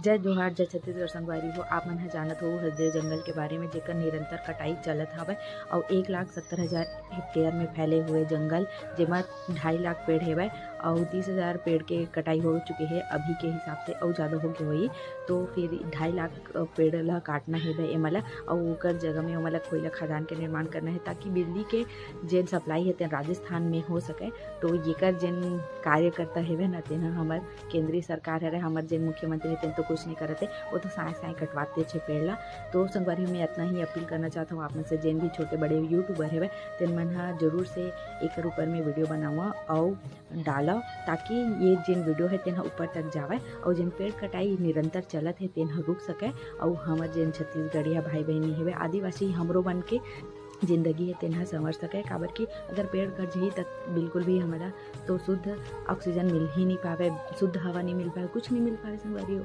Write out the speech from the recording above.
जय जोहार जय छत्तीसगढ़ संगवारी हो। आप मन ह जानत हो हरदेव जंगल के बारे में, जेकर निरंतर कटाई चलत हवय और 1,70,000 हेक्टेयर में फैले हुए जंगल, जेमा 2.5 लाख पेड़ हेवय और 30,000 पेड़ के कटाई हो चुके हे अभी के हिसाब से, और ज़्यादा होके होही तो फिर 2.5 लाख पेड़ ला काटना हेवय एमला, और ओकर जगह में ओमला कोयला खदान के निर्माण करना है, ताकि बिजली के जेन सप्लाई है तेन राजस्थान में हो सके। तो येकर जेन कार्यकर्ता हेवय न तेन हमर केंद्रीय सरकार हरे, हमर जेन मुख्यमंत्री तेन तो कुछ नहीं करते, वो तो साए साए कटवाते छे पेड़ ला। तो संगवारी में इतना ही अपील करना चाहता हूँ आप में से, जेन भी छोटे बड़े यूट्यूबर हेवय तेन मन ह जरूर से एकर ऊपर में वीडियो बनावा और डाला, ताकि ये जेन वीडियो है तेन ऊपर तक जावे और जेन पेड़ कटाई निरंतर चलत है तेन रुक सके, और हमर जेन छत्तीसगढ़िया भाई बहनी हेवय आदिवासी हमरो बन के जिंदगी है तेन संवर सके। काबर कि अगर पेड़ कट जाही तक बिल्कुल भी हमारा तो शुद्ध ऑक्सीजन मिल ही नहीं पावे, शुद्ध हवा नहीं मिल पावे, कुछ नहीं मिल पावे संगवारी हो।